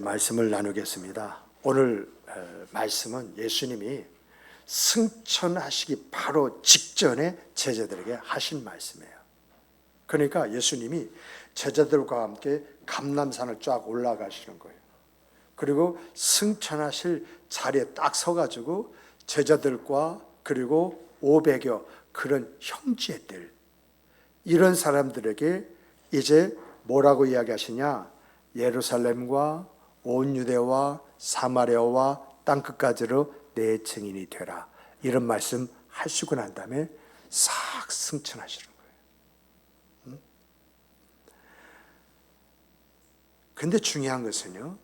말씀을 나누겠습니다. 오늘 말씀은 예수님이 승천하시기 바로 직전에 제자들에게 하신 말씀이에요. 그러니까 예수님이 제자들과 함께 감람산을 쫙 올라가시는 거예요. 그리고 승천하실 자리에 딱 서가지고 제자들과 그리고 500여 그런 형제들, 이런 사람들에게 이제 뭐라고 이야기하시냐? 예루살렘과 온 유대와 사마리아와 땅끝까지로 내 증인이 되라, 이런 말씀 하시고 난 다음에 싹 승천하시는 거예요. 근데 중요한 것은요,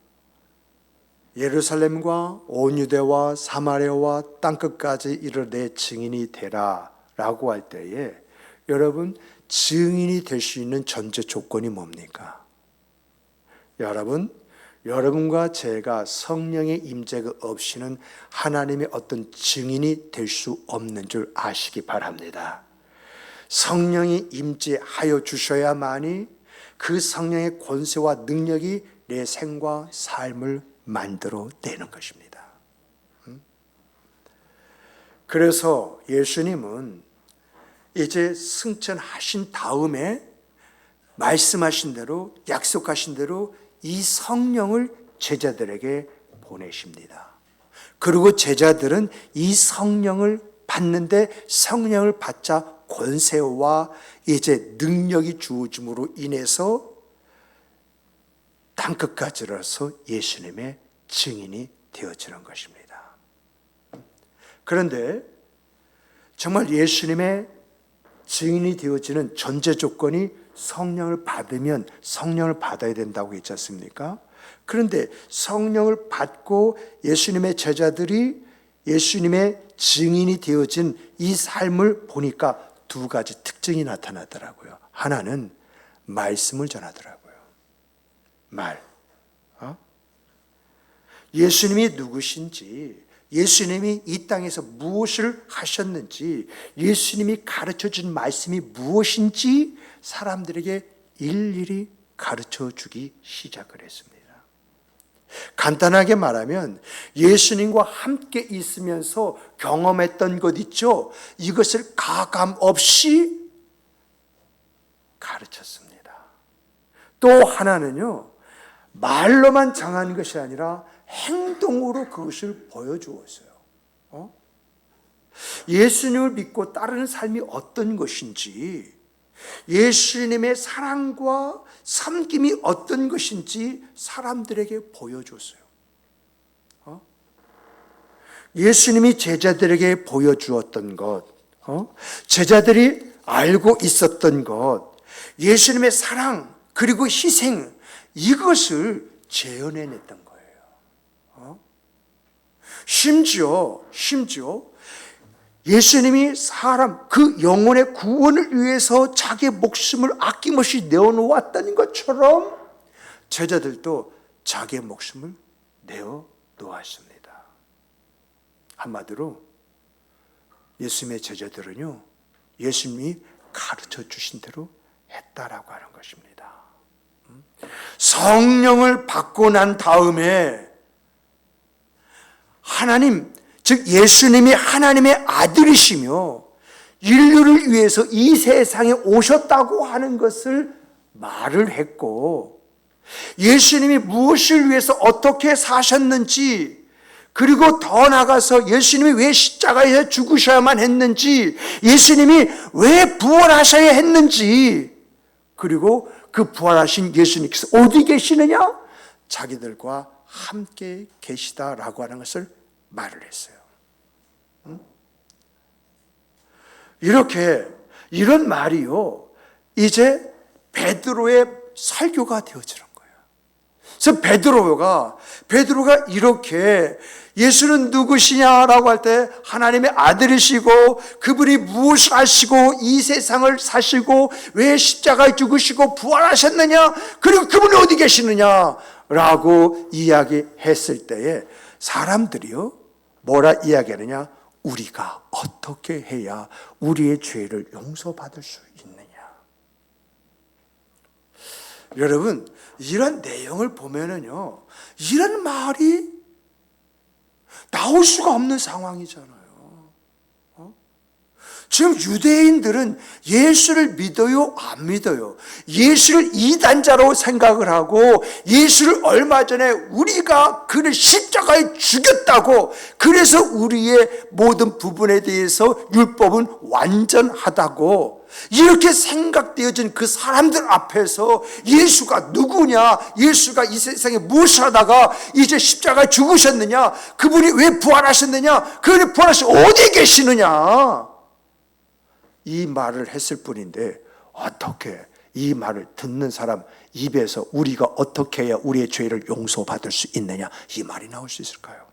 예루살렘과 온 유대와 사마리아와 땅끝까지 이르러 내 증인이 되라 라고 할 때에 여러분, 증인이 될 수 있는 전제 조건이 뭡니까? 여러분과 제가 성령의 임재가 없이는 하나님의 어떤 증인이 될 수 없는 줄 아시기 바랍니다. 성령이 임재하여 주셔야만이 그 성령의 권세와 능력이 내 생과 삶을 만들어내는 것입니다. 그래서 예수님은 이제 승천하신 다음에 말씀하신 대로, 약속하신 대로 이 성령을 제자들에게 보내십니다. 그리고 제자들은 이 성령을 받는데 성령을 받자 권세와 이제 능력이 주어짐으로 인해서 땅끝까지로서 예수님의 증인이 되어지는 것입니다. 그런데 정말 예수님의 증인이 되어지는 전제 조건이 성령을 받으면 성령을 받아야 된다고 했지 않습니까? 그런데 성령을 받고 예수님의 제자들이 예수님의 증인이 되어진 이 삶을 보니까 두 가지 특징이 나타나더라고요. 하나는 말씀을 전하더라고요. 예수님이 누구신지, 예수님이 이 땅에서 무엇을 하셨는지, 예수님이 가르쳐준 말씀이 무엇인지 사람들에게 일일이 가르쳐 주기 시작을 했습니다. 간단하게 말하면 예수님과 함께 있으면서 경험했던 것 있죠? 이것을 가감 없이 가르쳤습니다. 또 하나는요, 말로만 정한 것이 아니라 행동으로 그것을 보여주었어요. 예수님을 믿고 따르는 삶이 어떤 것인지, 예수님의 사랑과 섬김이 어떤 것인지 사람들에게 보여줬어요. 예수님이 제자들에게 보여주었던 것, 제자들이 알고 있었던 것, 예수님의 사랑 그리고 희생, 이것을 재현해냈던 거예요. 심지어 예수님이 사람, 그 영혼의 구원을 위해서 자기의 목숨을 아낌없이 내어놓았다는 것처럼 제자들도 자기의 목숨을 내어놓았습니다. 한마디로 예수님의 제자들은요, 예수님이 가르쳐 주신 대로 했다라고 하는 것입니다. 성령을 받고 난 다음에 하나님, 즉 예수님이 하나님의 아들이시며 인류를 위해서 이 세상에 오셨다고 하는 것을 말을 했고, 예수님이 무엇을 위해서 어떻게 사셨는지, 그리고 더 나아가서 예수님이 왜 십자가에 죽으셔야만 했는지, 예수님이 왜 부활하셔야 했는지, 그리고 그 부활하신 예수님께서 어디 계시느냐? 자기들과 함께 계시다라고 하는 것을 말을 했어요. 이런 말이요, 이제 베드로의 설교가 되어지는 거예요. 그래서 베드로가 이렇게 예수는 누구시냐라고 할 때 하나님의 아들이시고 그분이 무엇을 하시고 이 세상을 사시고 왜 십자가에 죽으시고 부활하셨느냐, 그리고 그분이 어디 계시느냐라고 이야기했을 때에 사람들이요, 뭐라 이야기하느냐? 우리가 어떻게 해야 우리의 죄를 용서받을 수 있느냐? 여러분, 이런 내용을 보면은요, 이런 말이 나올 수가 없는 상황이잖아요. 지금 유대인들은 예수를 믿어요? 안 믿어요? 예수를 이단자로 생각을 하고 예수를 얼마 전에 우리가 그를 십자가에 죽였다고, 그래서 우리의 모든 부분에 대해서 율법은 완전하다고 이렇게 생각되어진 그 사람들 앞에서 예수가 누구냐, 예수가 이 세상에 무엇을 하다가 이제 십자가에 죽으셨느냐, 그분이 왜 부활하셨느냐, 그분이 부활하시고 어디에 계시느냐, 이 말을 했을 뿐인데 어떻게 이 말을 듣는 사람 입에서 우리가 어떻게 해야 우리의 죄를 용서받을 수 있느냐, 이 말이 나올 수 있을까요?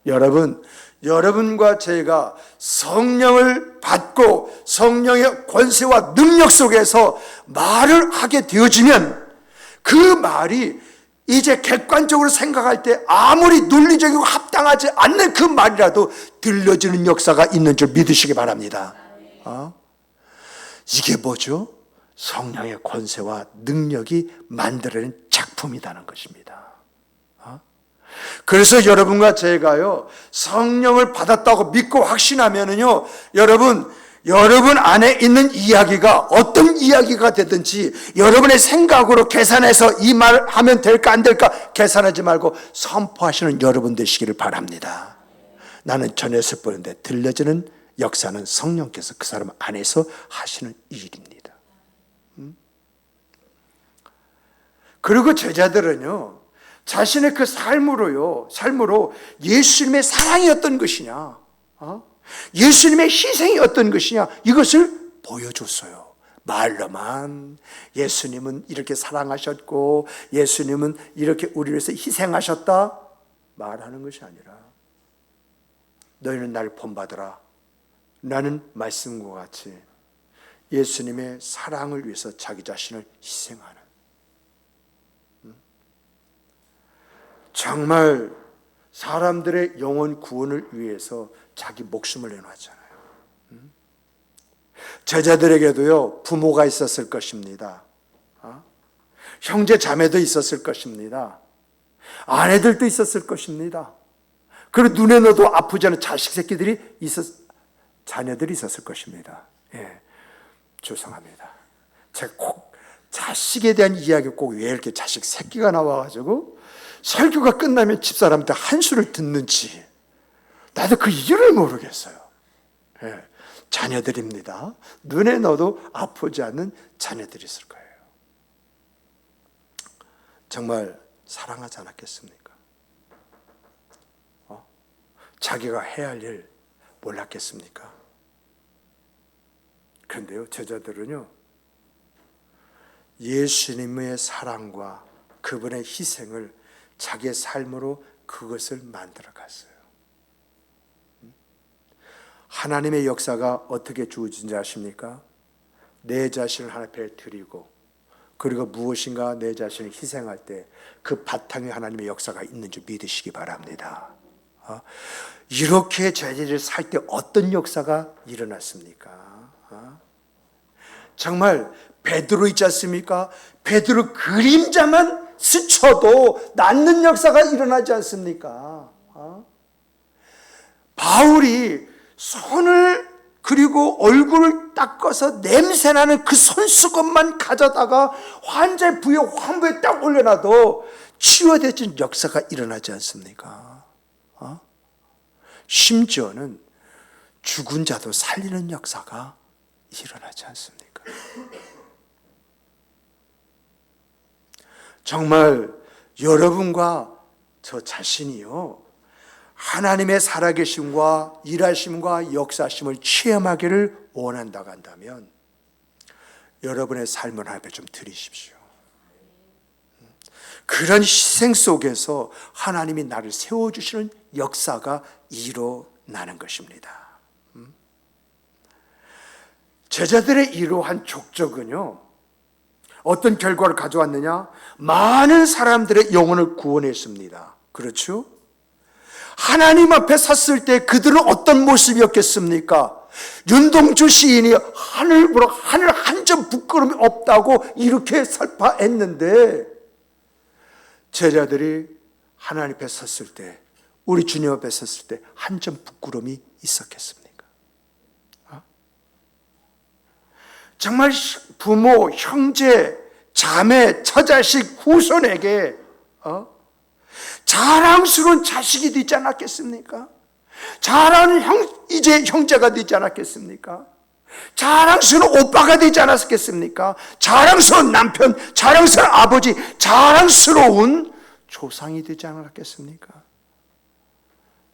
여러분과 제가 성령을 받고 성령의 권세와 능력 속에서 말을 하게 되어지면 그 말이 이제 객관적으로 생각할 때 아무리 논리적이고 합당하지 않는 그 말이라도 들려지는 역사가 있는 줄 믿으시기 바랍니다. 이게 뭐죠? 성령의 권세와 능력이 만들어낸 작품이라는 것입니다. 그래서 여러분과 제가요, 성령을 받았다고 믿고 확신하면은요, 여러분 안에 있는 이야기가 어떤 이야기가 되든지 여러분의 생각으로 계산해서 이 말 하면 될까 안 될까 계산하지 말고 선포하시는 여러분 되시기를 바랍니다. 나는 전했을 뿐인데 들려지는 역사는 성령께서 그 사람 안에서 하시는 일입니다. 그리고 제자들은요, 자신의 그 삶으로 예수님의 사랑이 어떤 것이냐, 예수님의 희생이 어떤 것이냐, 이것을 보여줬어요. 말로만 예수님은 이렇게 사랑하셨고 예수님은 이렇게 우리를 위해서 희생하셨다 말하는 것이 아니라, 너희는 나를 본받으라, 나는 말씀과 같이 예수님의 사랑을 위해서 자기 자신을 희생하는, 정말 사람들의 영혼 구원을 위해서 자기 목숨을 내놓았잖아요. 제자들에게도요, 부모가 있었을 것입니다. 형제 자매도 있었을 것입니다. 아내들도 있었을 것입니다. 그리고 눈에 넣어도 아프지 않은 자녀들이 있었을 것입니다. 예, 죄송합니다. 제가 꼭 자식에 대한 이야기 꼭 왜 이렇게 자식 새끼가 나와가지고 설교가 끝나면 집사람한테 한 수를 듣는지 나도 그 이유를 모르겠어요. 예, 자녀들입니다. 눈에 넣어도 아프지 않는 자녀들이 있을 거예요. 정말 사랑하지 않았겠습니까? 자기가 해야 할 일 몰랐겠습니까? 그런데요, 제자들은요, 예수님의 사랑과 그분의 희생을 자기의 삶으로 그것을 만들어 갔어요. 하나님의 역사가 어떻게 주어진지 아십니까? 내 자신을 하나님 앞에 드리고, 그리고 무엇인가 내 자신을 희생할 때 그 바탕에 하나님의 역사가 있는 줄 믿으시기 바랍니다. 이렇게 제자들이 살 때 어떤 역사가 일어났습니까? 정말 베드로 있지 않습니까? 베드로 그림자만 스쳐도 낫는 역사가 일어나지 않습니까? 바울이 손을 그리고 얼굴을 닦아서 냄새나는 그 손수건만 가져다가 환자의 부여 환부에 딱 올려놔도 치유되는 역사가 일어나지 않습니까? 심지어는 죽은 자도 살리는 역사가 일어나지 않습니까? 정말 여러분과 저 자신이요, 하나님의 살아계심과 일하심과 역사심을 체험하기를 원한다고 한다면 여러분의 삶을 하나님께 좀 드리십시오. 그런 희생 속에서 하나님이 나를 세워주시는 역사가 일어나는 것입니다. 제자들의 이러한 족적은요, 어떤 결과를 가져왔느냐? 많은 사람들의 영혼을 구원했습니다. 그렇죠? 하나님 앞에 섰을 때 그들은 어떤 모습이었겠습니까? 윤동주 시인이 하늘 한 점 부끄러움이 없다고 이렇게 설파했는데, 제자들이 하나님 앞에 섰을 때, 우리 주님 앞에 섰을 때 한 점 부끄러움이 있었겠습니까? 정말 부모, 형제, 자매, 처자식, 후손에게 자랑스러운 자식이 되지 않았겠습니까? 자랑하는 이제 형제가 되지 않았겠습니까? 자랑스러운 오빠가 되지 않았겠습니까? 자랑스러운 남편, 자랑스러운 아버지, 자랑스러운 조상이 되지 않았겠습니까?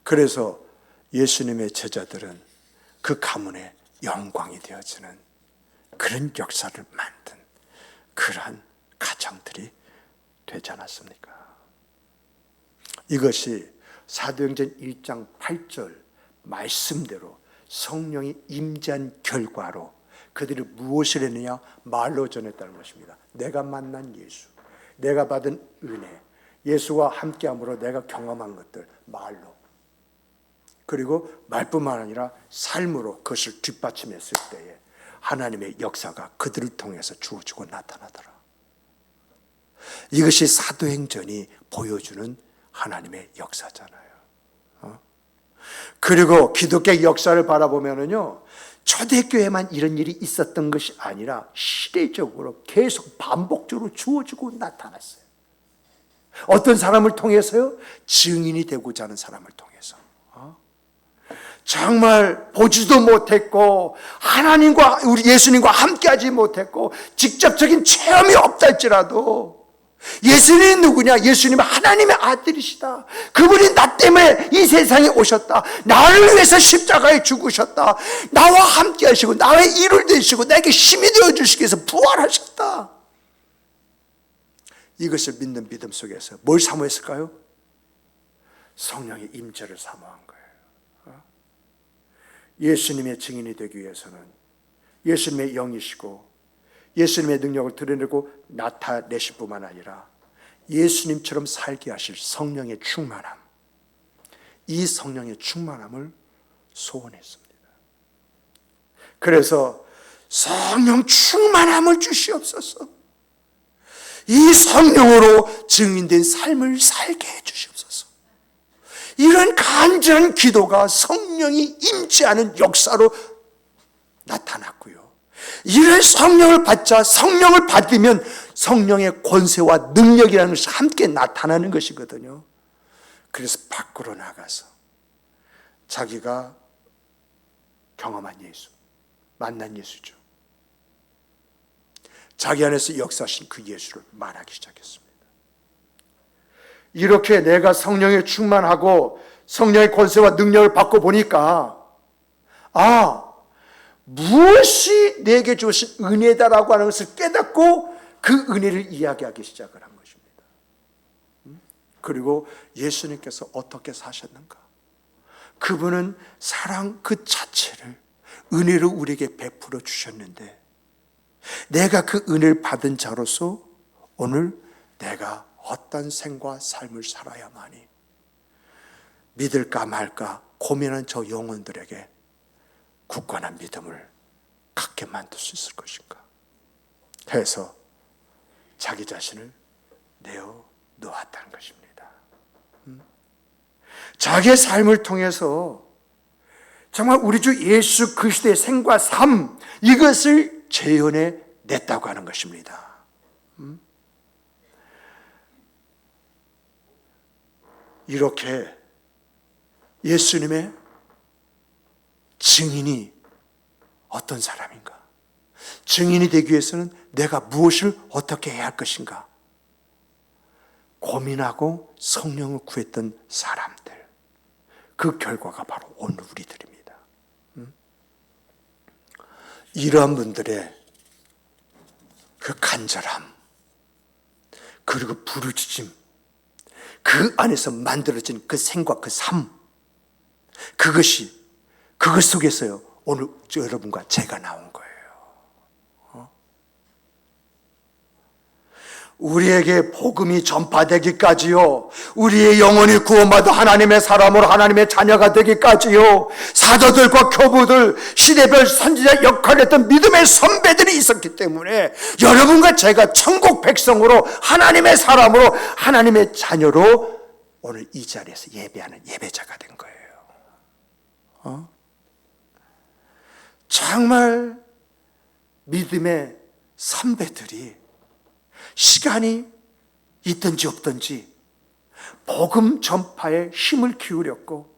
그래서 예수님의 제자들은 그 가문의 영광이 되어지는 그런 역사를 만든 그러한 가정들이 되지 않았습니까? 이것이 사도행전 1장 8절 말씀대로 성령이 임재한 결과로 그들이 무엇을 했느냐? 말로 전했다는 것입니다. 내가 만난 예수, 내가 받은 은혜, 예수와 함께함으로 내가 경험한 것들, 말로, 그리고 말뿐만 아니라 삶으로 그것을 뒷받침했을 때에 하나님의 역사가 그들을 통해서 주어지고 나타나더라. 이것이 사도행전이 보여주는 하나님의 역사잖아요. 그리고 기독교 역사를 바라보면요, 초대교회만 이런 일이 있었던 것이 아니라 시대적으로 계속 반복적으로 주어지고 나타났어요. 어떤 사람을 통해서요? 증인이 되고자 하는 사람을 통해서. 정말 보지도 못했고 하나님과 우리 예수님과 함께하지 못했고 직접적인 체험이 없다 할지라도, 예수님이 누구냐? 예수님은 하나님의 아들이시다. 그분이 나 때문에 이 세상에 오셨다. 나를 위해서 십자가에 죽으셨다. 나와 함께 하시고 나의 일을 되시고 나에게 힘이 되어주시기 위해서 부활하셨다. 이것을 믿는 믿음 속에서 뭘 사모했을까요? 성령의 임재를 사모한 거예요. 예수님의 증인이 되기 위해서는 예수님의 영이시고 예수님의 능력을 드러내고 나타내실 뿐만 아니라 예수님처럼 살게 하실 성령의 충만함, 이 성령의 충만함을 소원했습니다. 그래서 성령 충만함을 주시옵소서, 이 성령으로 증인된 삶을 살게 해주시옵소서. 이런 간절한 기도가 성령이 임재하는 역사로 나타났고요, 이런 성령을 받자, 성령을 받으면 성령의 권세와 능력이라는 것이 함께 나타나는 것이거든요. 그래서 밖으로 나가서 자기가 경험한 예수, 만난 예수죠, 자기 안에서 역사하신 그 예수를 말하기 시작했습니다. 이렇게 내가 성령에 충만하고 성령의 권세와 능력을 받고 보니까, 무엇이 내게 주신 은혜다라고 하는 것을 깨닫고 그 은혜를 이야기하기 시작을 한 것입니다. 그리고 예수님께서 어떻게 사셨는가? 그분은 사랑 그 자체를 은혜로 우리에게 베풀어 주셨는데, 내가 그 은혜를 받은 자로서 오늘 내가 어떤 생과 삶을 살아야만이 믿을까 말까 고민한 저 영혼들에게 굳건한 믿음을 갖게 만들 수 있을 것인가 해서 자기 자신을 내어 놓았다는 것입니다. 자기의 삶을 통해서 정말 우리 주 예수 그리스도의 생과 삶, 이것을 재현해 냈다고 하는 것입니다. 이렇게 예수님의 증인이 어떤 사람인가? 증인이 되기 위해서는 내가 무엇을 어떻게 해야 할 것인가? 고민하고 성령을 구했던 사람들, 그 결과가 바로 오늘 우리들입니다. 이러한 분들의 그 간절함, 그리고 부르짖음, 그 안에서 만들어진 그 생과 그 삶, 그것 속에서요 오늘 여러분과 제가 나온 거예요. 우리에게 복음이 전파되기까지요, 우리의 영혼이 구원받아 하나님의 사람으로 하나님의 자녀가 되기까지요, 사도들과 교부들, 시대별 선지자 역할을 했던 믿음의 선배들이 있었기 때문에 여러분과 제가 천국 백성으로 하나님의 사람으로 하나님의 자녀로 오늘 이 자리에서 예배하는 예배자가 된 거예요. 정말 믿음의 선배들이 시간이 있든지 없든지 복음 전파에 힘을 기울였고,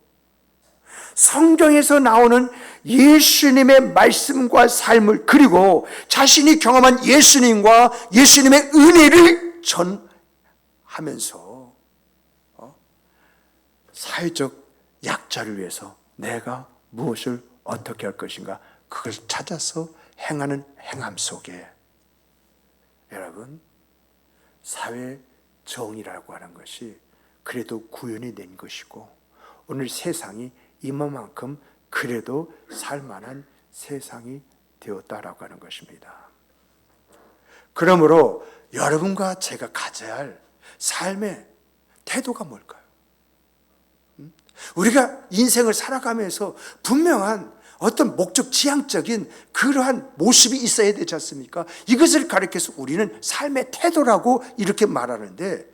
성경에서 나오는 예수님의 말씀과 삶을, 그리고 자신이 경험한 예수님과 예수님의 은혜를 전하면서 사회적 약자를 위해서 내가 무엇을 어떻게 할 것인가, 그걸 찾아서 행하는 행함 속에 여러분, 사회 정의라고 하는 것이 그래도 구현이 된 것이고, 오늘 세상이 이만큼 그래도 살만한 세상이 되었다라고 하는 것입니다. 그러므로 여러분과 제가 가져야 할 삶의 태도가 뭘까요? 우리가 인생을 살아가면서 분명한 어떤 목적 지향적인 그러한 모습이 있어야 되지 않습니까? 이것을 가리켜서 우리는 삶의 태도라고 이렇게 말하는데,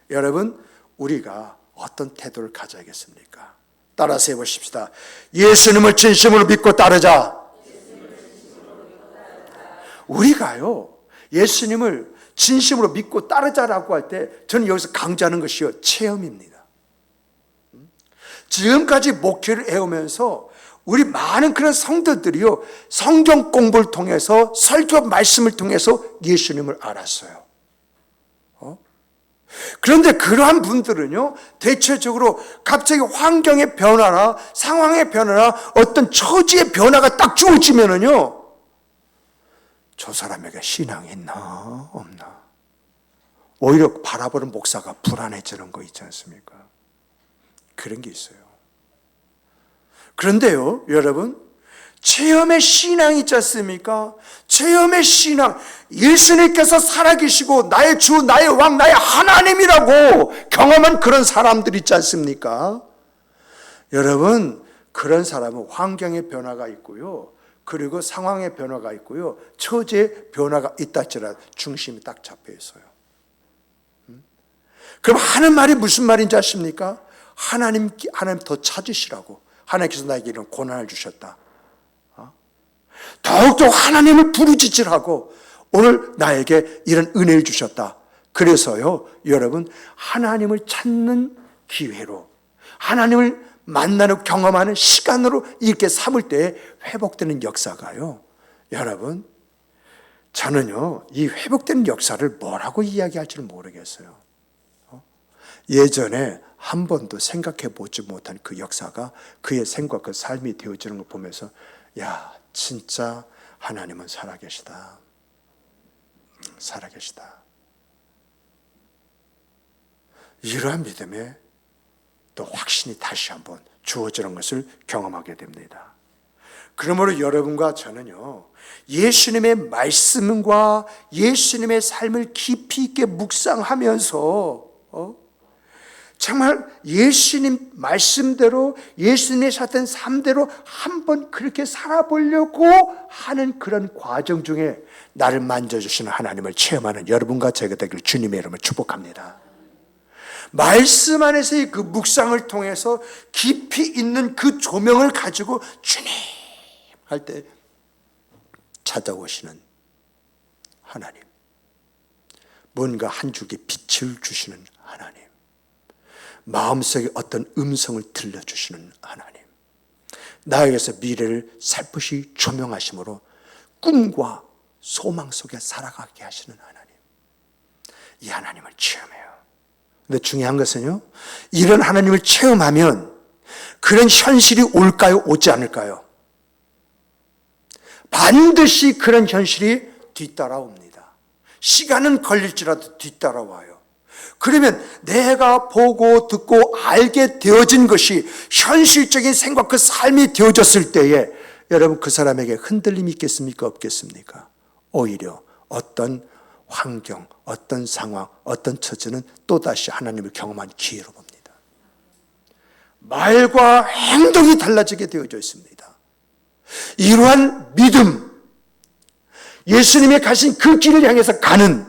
여러분, 우리가 어떤 태도를 가져야겠습니까? 따라서 해보십시다. 예수님을 진심으로 믿고 따르자. 우리가요, 예수님을 진심으로 믿고 따르자라고 할 때 저는 여기서 강조하는 것이요, 체험입니다. 지금까지 목회를 해오면서 우리 많은 그런 성도들이요, 성경 공부를 통해서, 설교 말씀을 통해서 예수님을 알았어요. 그런데 그러한 분들은요, 대체적으로 갑자기 환경의 변화나 상황의 변화나 어떤 처지의 변화가 딱 주어지면은요, 저 사람에게 신앙이 있나 없나, 오히려 바라보는 목사가 불안해지는 거 있지 않습니까? 그런 게 있어요. 그런데요, 여러분, 체험의 신앙이 있지 않습니까? 체험의 신앙, 예수님께서 살아계시고 나의 주, 나의 왕, 나의 하나님이라고 경험한 그런 사람들 있지 않습니까? 여러분, 그런 사람은 환경의 변화가 있고요, 그리고 상황의 변화가 있고요, 처지의 변화가 있다 할지라도 중심이 딱 잡혀 있어요. 그럼 하는 말이 무슨 말인지 아십니까? 하나님 더 찾으시라고. 하나님께서 나에게 이런 고난을 주셨다. 더욱더 하나님을 부르짖으라고 오늘 나에게 이런 은혜를 주셨다. 그래서요, 여러분, 하나님을 찾는 기회로, 하나님을 만나는 경험하는 시간으로 이렇게 삼을 때 회복되는 역사가요, 여러분, 저는요, 이 회복되는 역사를 뭐라고 이야기할지는 모르겠어요. 예전에 한 번도 생각해 보지 못한 그 역사가 그의 생각, 그 삶이 되어지는 걸 보면서, 야, 진짜 하나님은 살아계시다. 살아계시다. 이러한 믿음에 또 확신이 다시 한번 주어지는 것을 경험하게 됩니다. 그러므로 여러분과 저는요, 예수님의 말씀과 예수님의 삶을 깊이 있게 묵상하면서 정말 예수님 말씀대로, 예수님의 사던 삶대로 한번 그렇게 살아보려고 하는 그런 과정 중에 나를 만져주시는 하나님을 체험하는 여러분과 제가 되길 주님의 이름으로 축복합니다. 말씀 안에서의 그 묵상을 통해서 깊이 있는 그 조명을 가지고 주님 할 때 찾아오시는 하나님, 뭔가 한 줄기 빛을 주시는 하나님, 마음속에 어떤 음성을 들려주시는 하나님, 나에게서 미래를 살포시 조명하심으로 꿈과 소망 속에 살아가게 하시는 하나님, 이 하나님을 체험해요. 근데 중요한 것은요, 이런 하나님을 체험하면 그런 현실이 올까요? 오지 않을까요? 반드시 그런 현실이 뒤따라옵니다. 시간은 걸릴지라도 뒤따라와요. 그러면 내가 보고 듣고 알게 되어진 것이 현실적인 생각, 그 삶이 되어졌을 때에 여러분, 그 사람에게 흔들림이 있겠습니까? 없겠습니까? 오히려 어떤 환경, 어떤 상황, 어떤 처지는 또다시 하나님을 경험한 기회로 봅니다. 말과 행동이 달라지게 되어져 있습니다. 이러한 믿음, 예수님이 가신 그 길을 향해서 가는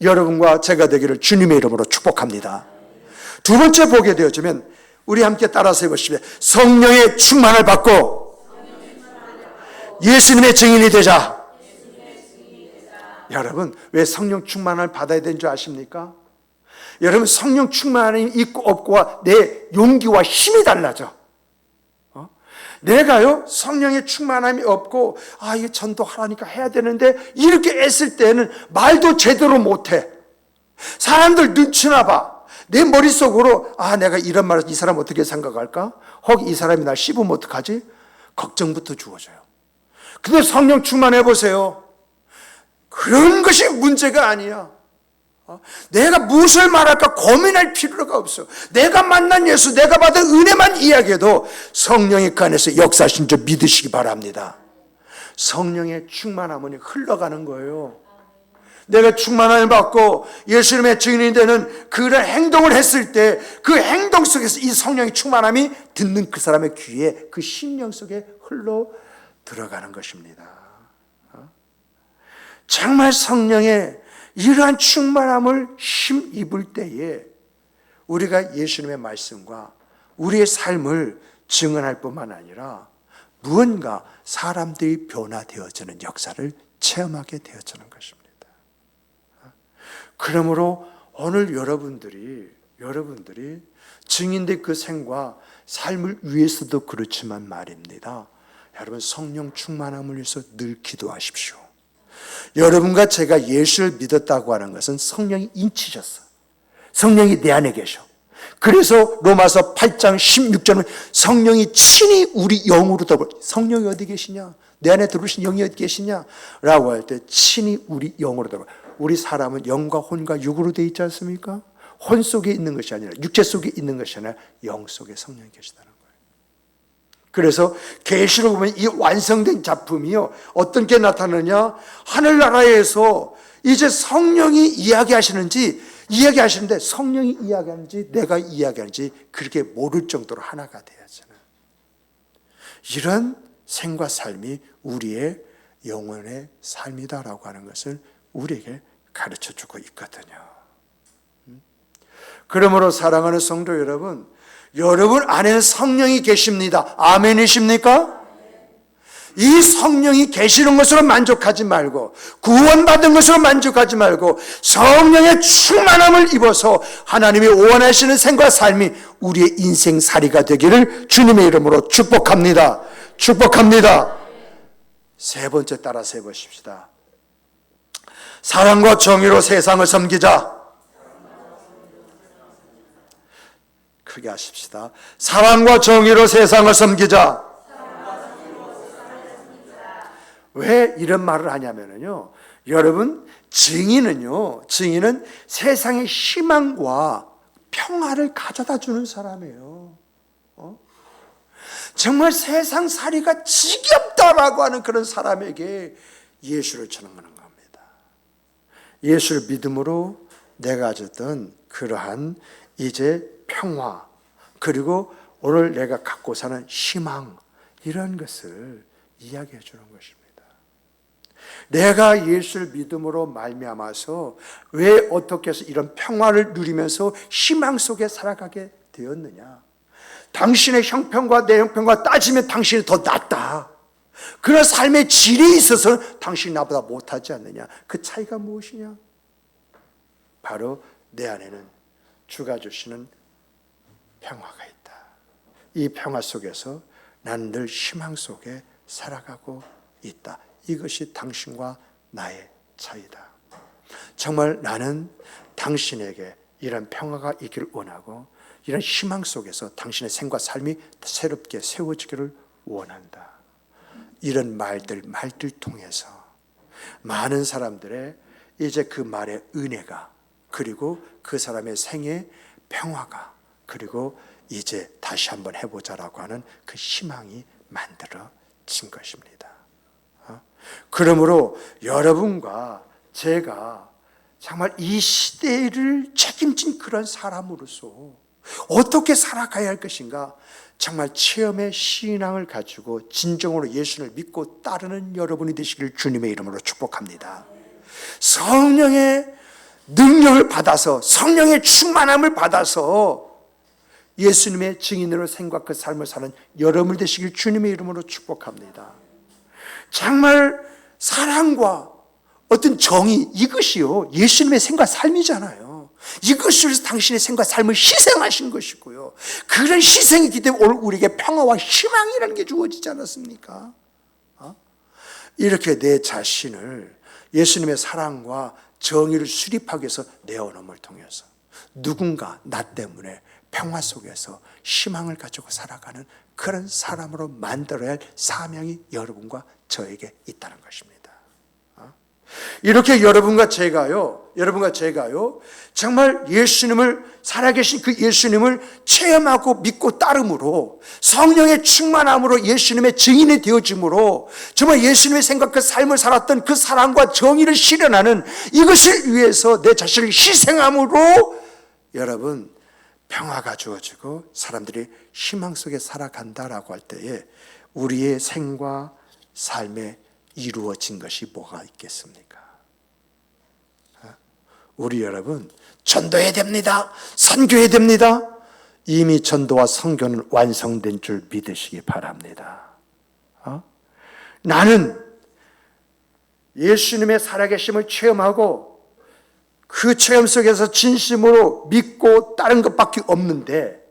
여러분과 제가 되기를 주님의 이름으로 축복합니다. 두 번째 보게 되어지면 우리 함께 따라서 해보십시오. 성령의 충만을 받고 예수님의 증인이 되자. 여러분, 왜 성령 충만을 받아야 되는 줄 아십니까? 여러분, 성령 충만이 있고 없고와 내 용기와 힘이 달라져. 내가요, 성령의 충만함이 없고, 이게 전도하라니까 해야 되는데, 이렇게 애쓸 때는 말도 제대로 못해. 사람들 눈치나 봐. 내 머릿속으로, 내가 이런 말을 이 사람 어떻게 생각할까? 혹 이 사람이 날 씹으면 어떡하지? 걱정부터 주어져요. 근데 성령 충만해 보세요. 그런 것이 문제가 아니야. 내가 무엇을 말할까 고민할 필요가 없어. 내가 만난 예수, 내가 받은 은혜만 이야기해도 성령의 그 안에서 역사하신 줄 믿으시기 바랍니다. 성령의 충만함은 흘러가는 거예요. 내가 충만함을 받고 예수님의 증인이 되는 그런 행동을 했을 때 그 행동 속에서 이 성령의 충만함이 듣는 그 사람의 귀에, 그 심령 속에 흘러 들어가는 것입니다. 정말 성령의 이러한 충만함을 힘입을 때에 우리가 예수님의 말씀과 우리의 삶을 증언할 뿐만 아니라 무언가 사람들이 변화되어지는 역사를 체험하게 되어지는 것입니다. 그러므로 오늘 여러분들이 증인된 그 생과 삶을 위해서도 그렇지만 말입니다. 여러분, 성령 충만함을 위해서 늘 기도하십시오. 여러분과 제가 예수를 믿었다고 하는 것은 성령이 인치셨어. 성령이 내 안에 계셔. 그래서 로마서 8장 16절은 성령이 친히 우리 영으로 더불어. 성령이 어디 계시냐? 내 안에 들어오신 영이 어디 계시냐? 라고 할 때 친히 우리 영으로 더불어. 우리 사람은 영과 혼과 육으로 되어 있지 않습니까? 혼 속에 있는 것이 아니라, 육체 속에 있는 것이 아니라 영 속에 성령이 계시다는 거예요. 그래서 계시록 보면 이 완성된 작품이요, 어떤 게 나타나느냐? 하늘나라에서 이제 성령이 이야기하시는데 성령이 이야기하는지 내가 이야기하는지 그렇게 모를 정도로 하나가 되어지는 이런 생과 삶이 우리의 영혼의 삶이다라고 하는 것을 우리에게 가르쳐주고 있거든요. 그러므로 사랑하는 성도 여러분, 여러분 안에는 성령이 계십니다. 아멘이십니까? 이 성령이 계시는 것으로 만족하지 말고, 구원받은 것으로 만족하지 말고 성령의 충만함을 입어서 하나님이 원하시는 생과 삶이 우리의 인생살이가 되기를 주님의 이름으로 축복합니다. 축복합니다. 세 번째 따라서 해보십시다. 사랑과 정의로 세상을 섬기자. 크게 하십시다. 사랑과 정의로 세상을 섬기자. 왜 이런 말을 하냐면요, 여러분, 증인은 세상의 희망과 평화를 가져다 주는 사람이에요. 정말 세상 살이가 지겹다라고 하는 그런 사람에게 예수를 전하는 겁니다. 예수를 믿음으로 내가 가졌던 그러한 이제 평화, 그리고 오늘 내가 갖고 사는 희망, 이런 것을 이야기해 주는 것입니다. 내가 예수를 믿음으로 말미암아서 왜 어떻게 해서 이런 평화를 누리면서 희망 속에 살아가게 되었느냐? 당신의 형편과 내 형편과 따지면 당신이 더 낫다. 그런 삶의 질이 있어서 당신이 나보다 못하지 않느냐? 그 차이가 무엇이냐? 바로 내 안에는 주가 주시는 평화가 있다. 이 평화 속에서 나는 늘 희망 속에 살아가고 있다. 이것이 당신과 나의 차이다. 정말 나는 당신에게 이런 평화가 있기를 원하고 이런 희망 속에서 당신의 생과 삶이 새롭게 세워지기를 원한다. 이런 말들 통해서 많은 사람들의 이제 그 말의 은혜가, 그리고 그 사람의 생의 평화가, 그리고 이제 다시 한번 해보자라고 하는 그 희망이 만들어진 것입니다. 그러므로 여러분과 제가 정말 이 시대를 책임진 그런 사람으로서 어떻게 살아가야 할 것인가, 정말 체험의 신앙을 가지고 진정으로 예수를 믿고 따르는 여러분이 되시길 주님의 이름으로 축복합니다. 성령의 능력을 받아서, 성령의 충만함을 받아서 예수님의 증인으로 생각 그 삶을 사는 여러분 되시길 주님의 이름으로 축복합니다. 정말 사랑과 어떤 정의, 이것이요 예수님의 생각 삶이잖아요. 이것을 위해서 당신의 생각 삶을 희생하신 것이고요, 그런 희생이기 때문에 오늘 우리에게 평화와 희망이라는 게 주어지지 않았습니까? 이렇게 내 자신을 예수님의 사랑과 정의를 수립하기 위해서 내어놓음을 통해서 누군가 나 때문에 평화 속에서 희망을 가지고 살아가는 그런 사람으로 만들어야 할 사명이 여러분과 저에게 있다는 것입니다. 이렇게 여러분과 제가요 정말 예수님을, 살아계신 그 예수님을 체험하고 믿고 따름으로, 성령의 충만함으로 예수님의 증인이 되어짐으로, 정말 예수님의 생각 그 삶을 살았던 그 사랑과 정의를 실현하는 이것을 위해서 내 자신을 희생함으로 여러분 평화가 주어지고 사람들이 희망 속에 살아간다라고 할 때에 우리의 생과 삶에 이루어진 것이 뭐가 있겠습니까? 우리 여러분 전도해야 됩니다. 선교해야 됩니다. 이미 전도와 선교는 완성된 줄 믿으시기 바랍니다. 나는 예수님의 살아계심을 체험하고 그 체험 속에서 진심으로 믿고 다른 것밖에 없는데,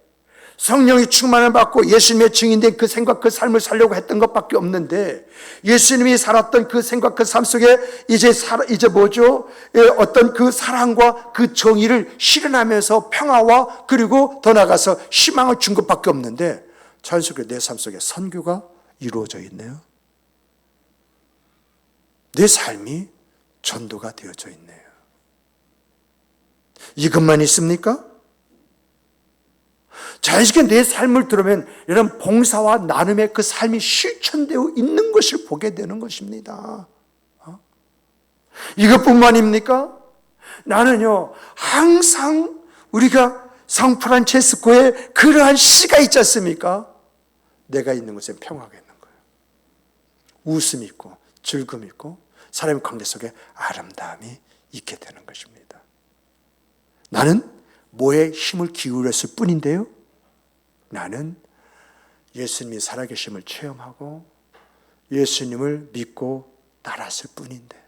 성령이 충만을 받고 예수님의 증인된 그 생각 그 삶을 살려고 했던 것밖에 없는데, 예수님이 살았던 그 생각 그 삶 속에 이제 뭐죠? 어떤 그 사랑과 그 정의를 실현하면서 평화와 그리고 더 나아가서 희망을 준 것밖에 없는데, 자연스럽게 내 삶 속에 선교가 이루어져 있네요. 내 삶이 전도가 되어져 있네요. 이것만 있습니까? 자연스럽게 내 삶을 들으면 이런 봉사와 나눔의 그 삶이 실천되어 있는 것을 보게 되는 것입니다. 이것뿐만입니까? 나는요 항상 우리가 상프란체스코에 그러한 시가 있지 않습니까? 내가 있는 곳에 평화가 있는 거예요. 웃음이 있고 즐거움이 있고 사람의 관계 속에 아름다움이 있게 되는 것입니다. 나는 뭐에 힘을 기울였을 뿐인데요, 나는 예수님이 살아계심을 체험하고 예수님을 믿고 따랐을 뿐인데,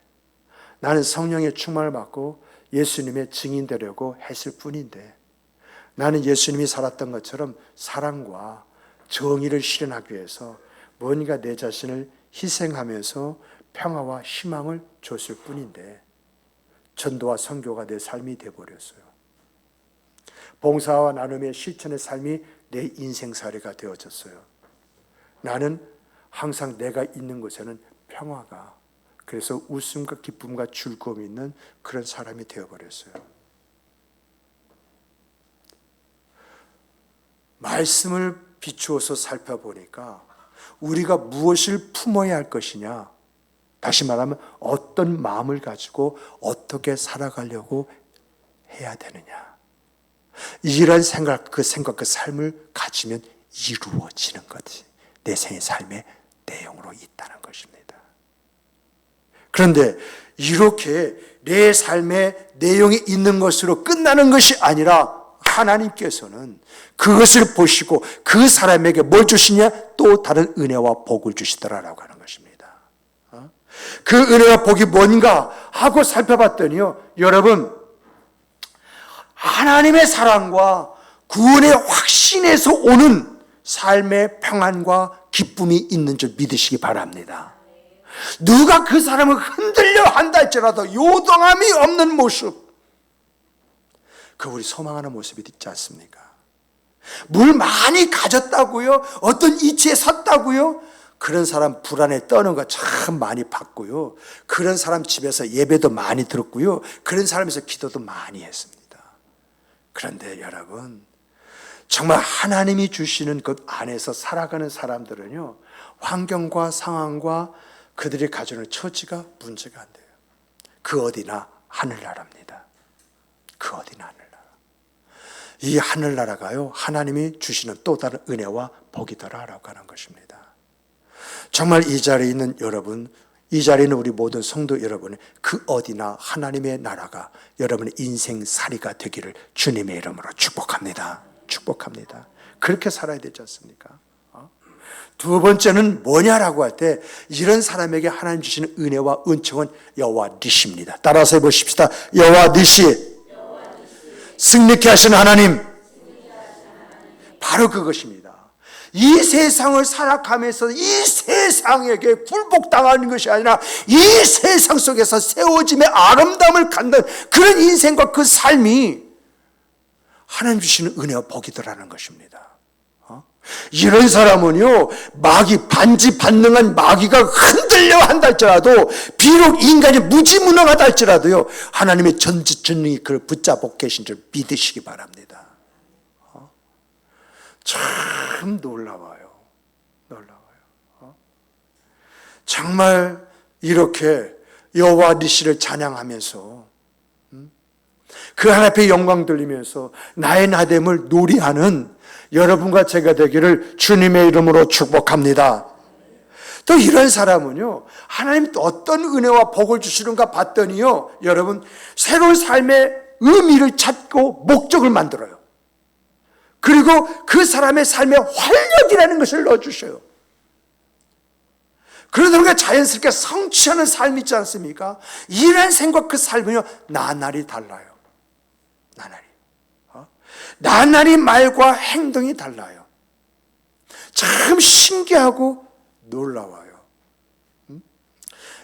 나는 성령의 충만을 받고 예수님의 증인 되려고 했을 뿐인데, 나는 예수님이 살았던 것처럼 사랑과 정의를 실현하기 위해서 뭔가 내 자신을 희생하면서 평화와 희망을 줬을 뿐인데, 전도와 선교가 내 삶이 되어버렸어요. 봉사와 나눔의 실천의 삶이 내 인생살이가 되어졌어요. 나는 항상 내가 있는 곳에는 평화가, 그래서 웃음과 기쁨과 즐거움이 있는 그런 사람이 되어버렸어요. 말씀을 비추어서 살펴보니까 우리가 무엇을 품어야 할 것이냐, 다시 말하면 어떤 마음을 가지고 어떻게 살아가려고 해야 되느냐, 이런 생각, 그 삶을 가지면 이루어지는 것이 내 생의 삶의 내용으로 있다는 것입니다. 그런데 이렇게 내 삶의 내용이 있는 것으로 끝나는 것이 아니라 하나님께서는 그것을 보시고 그 사람에게 뭘 주시냐? 또 다른 은혜와 복을 주시더라라고 하는 것입니다. 그 은혜와 복이 뭔가 하고 살펴봤더니요, 여러분, 하나님의 사랑과 구원의 확신에서 오는 삶의 평안과 기쁨이 있는 줄 믿으시기 바랍니다. 누가 그 사람을 흔들려 한다 할지라도 요동함이 없는 모습, 그 우리 소망하는 모습이 있지 않습니까? 물 많이 가졌다고요? 어떤 이치에 섰다고요? 그런 사람 불안에 떠는 거 참 많이 봤고요, 그런 사람 집에서 예배도 많이 들었고요, 그런 사람에서 기도도 많이 했습니다. 그런데 여러분, 정말 하나님이 주시는 것 안에서 살아가는 사람들은요, 환경과 상황과 그들이 가지는 처지가 문제가 안 돼요. 그 어디나 하늘나라입니다. 그 어디 하늘나라. 이 하늘나라가요, 하나님이 주시는 또 다른 은혜와 복이더라라고 하는 것입니다. 정말 이 자리에 있는 여러분, 이 자리에 있는 우리 모든 성도 여러분의 그 어디나 하나님의 나라가 여러분의 인생살이가 되기를 주님의 이름으로 축복합니다. 축복합니다. 그렇게 살아야 되지 않습니까? 두 번째는 뭐냐라고 할 때, 이런 사람에게 하나님 주시는 은혜와 은총은 여호와 니시입니다. 따라서 해보십시다. 여호와 니시, 승리케 하시는 하나님. 바로 그것입니다. 이 세상을 살아가면서 이 세상에게 굴복당하는 것이 아니라 이 세상 속에서 세워짐의 아름다움을 갖는 그런 인생과 그 삶이 하나님 주시는 은혜와 복이더라는 것입니다. 이런 사람은요, 마귀, 반지반능한 마귀가 흔들려 한다 할지라도, 비록 인간이 무지무능하다 할지라도요, 하나님의 전지전능이 그를 붙잡고 계신 줄 믿으시기 바랍니다. 참 놀라워요. 놀라워요. 정말 이렇게 여호와 니시를 찬양하면서 그 하나님 앞에 영광 돌리면서 나의 나됨을 놀이하는 여러분과 제가 되기를 주님의 이름으로 축복합니다. 또 이런 사람은요, 하나님 또 어떤 은혜와 복을 주시는가 봤더니요, 여러분, 새로운 삶의 의미를 찾고 목적을 만들어요. 그리고 그 사람의 삶에 활력이라는 것을 넣어주셔요. 그러다 보니까 자연스럽게 성취하는 삶이 있지 않습니까? 이런 생각, 그 삶은요, 나날이 달라요. 나날이 말과 행동이 달라요. 참 신기하고 놀라워요.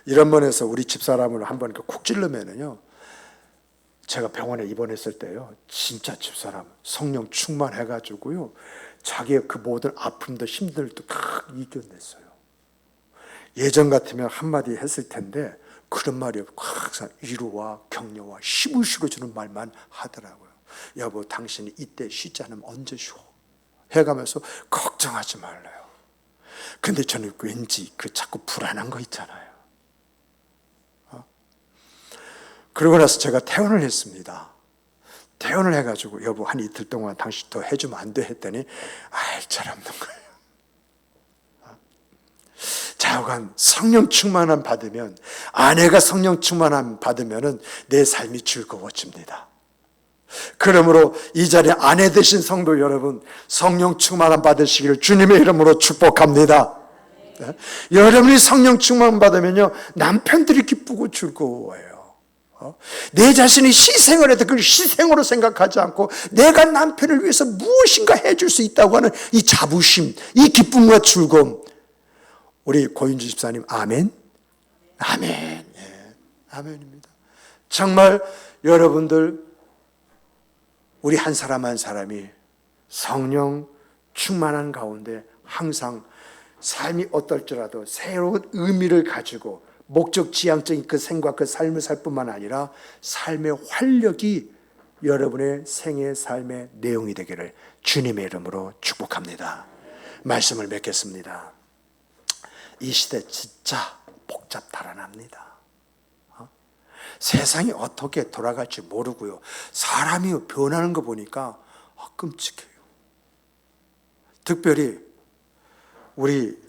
이런 면에서 우리 집사람을 한번 콕 찔르면은요, 제가 병원에 입원했을 때요, 진짜 집사람 성령 충만해가지고요, 자기의 그 모든 아픔도 힘들도 다 이겨냈어요. 예전 같으면 한마디 했을 텐데 그런 말이 없고 항상 위로와 격려와 힘을 실어주는 말만 하더라고요. 여보, 당신이 이때 쉬지 않으면 언제 쉬어? 해가면서 걱정하지 말래요. 근데 저는 왠지 그 자꾸 불안한 거 있잖아요. 그러고 나서 제가 퇴원을 했습니다. 퇴원을 해가지고 여보, 한 이틀 동안 당신 더 해주면 안 돼? 했더니 잘 없는 거예요. 자여간 성령 충만함 받으면, 아내가 성령 충만함 받으면은 내 삶이 즐거워집니다. 그러므로 이 자리에 아내 되신 성도 여러분, 성령 충만함 받으시기를 주님의 이름으로 축복합니다. 네? 여러분이 성령 충만 받으면요, 남편들이 기쁘고 즐거워해요. 내 자신이 희생을 해도 그걸 희생으로 생각하지 않고 내가 남편을 위해서 무엇인가 해줄 수 있다고 하는 이 자부심, 이 기쁨과 즐거움. 우리 고윤주 집사님 아멘? 아멘. 예, 아멘입니다. 정말 여러분들, 우리 한 사람 한 사람이 성령 충만한 가운데 항상 삶이 어떨지라도 새로운 의미를 가지고 목적 지향적인 그 생각, 그 삶을 살 뿐만 아니라 삶의 활력이 여러분의 생애 삶의 내용이 되기를 주님의 이름으로 축복합니다. 말씀을 맺겠습니다. 이 시대 진짜 복잡달아납니다. 세상이 어떻게 돌아갈지 모르고요, 사람이 변하는 거 보니까 끔찍해요. 특별히 우리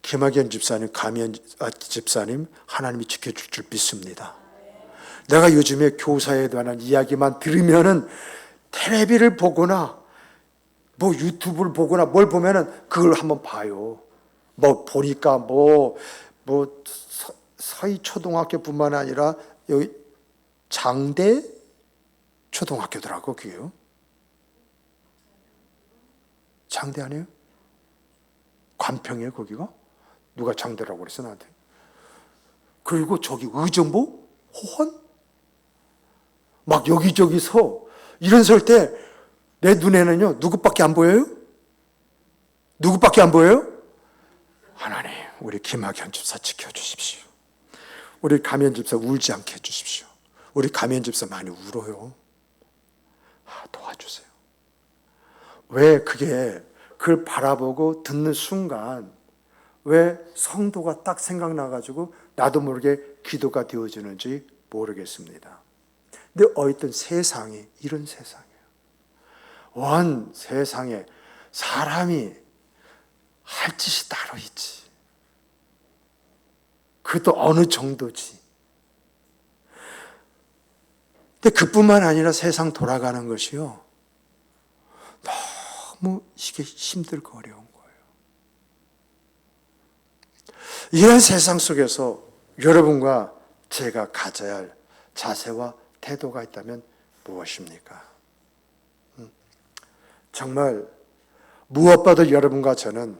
김학연 집사님, 가미연 집사님, 하나님이 지켜줄 줄 믿습니다. 내가 요즘에 교사에 관한 이야기만 들으면은 텔레비를 보거나 뭐 유튜브를 보거나 뭘 보면은 그걸 한번 봐요. 뭐 보니까 서희 초등학교뿐만 아니라 여기 장대 초등학교더라고. 그게요. 장대 아니에요? 관평이에요 거기가? 누가 장대라고 그랬어 나한테. 그리고 저기 의정부 호헌 막 여기저기서 이런 설 때 내 눈에는요 누구밖에 안 보여요? 누구밖에 안 보여요? 하나님, 우리 김학현 집사 지켜주십시오. 우리 가면 집사 울지 않게 해주십시오. 우리 가면 집사 많이 울어요. 도와주세요. 왜 그걸 바라보고 듣는 순간 왜 성도가 딱 생각나가지고 나도 모르게 기도가 되어지는지 모르겠습니다. 근데 어쨌든 세상이 이런 세상이에요. 원 세상에 사람이 할 짓이 따로 있지. 그것도 어느 정도지. 근데 그뿐만 아니라 세상 돌아가는 것이요. 너무 이게 힘들고 어려운 거예요. 이런 세상 속에서 여러분과 제가 가져야 할 자세와 태도가 있다면 무엇입니까? 정말 무엇보다 여러분과 저는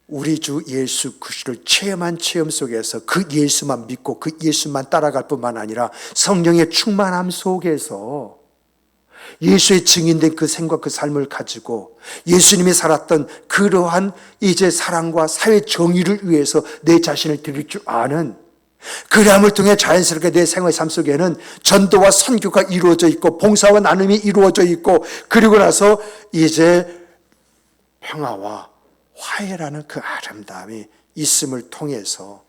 우리 주 예수 그리스도를 체험한 체험 속에서 그 예수만 믿고 그 예수만 따라갈 뿐만 아니라 성령의 충만함 속에서 예수의 증인된 그 생각 그 삶을 가지고 예수님이 살았던 그러한 이제 사랑과 사회 정의를 위해서 내 자신을 드릴 줄 아는 그람을 통해 자연스럽게 내 생활 삶 속에는 전도와 선교가 이루어져 있고 봉사와 나눔이 이루어져 있고 그리고 나서 이제 평화와 화해라는 그 아름다움이 있음을 통해서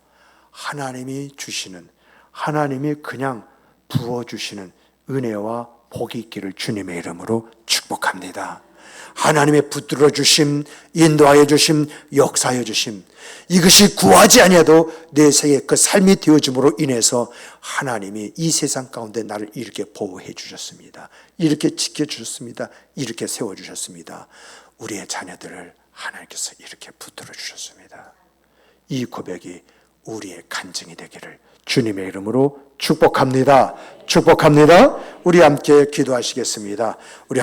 하나님이 주시는 하나님이 그냥 부어주시는 은혜와 복이 있기를 주님의 이름으로 축복합니다. 하나님의 붙들어 주심, 인도하여 주심, 역사하여 주심 이것이 구하지 아니어도 내 생의 그 삶이 되어짐으로 인해서 하나님이 이 세상 가운데 나를 이렇게 보호해 주셨습니다. 이렇게 지켜주셨습니다. 이렇게 세워주셨습니다. 우리의 자녀들을 하나님께서 이렇게 붙들어 주셨습니다. 이 고백이 우리의 간증이 되기를 주님의 이름으로 축복합니다. 축복합니다. 우리 함께 기도하시겠습니다. 우리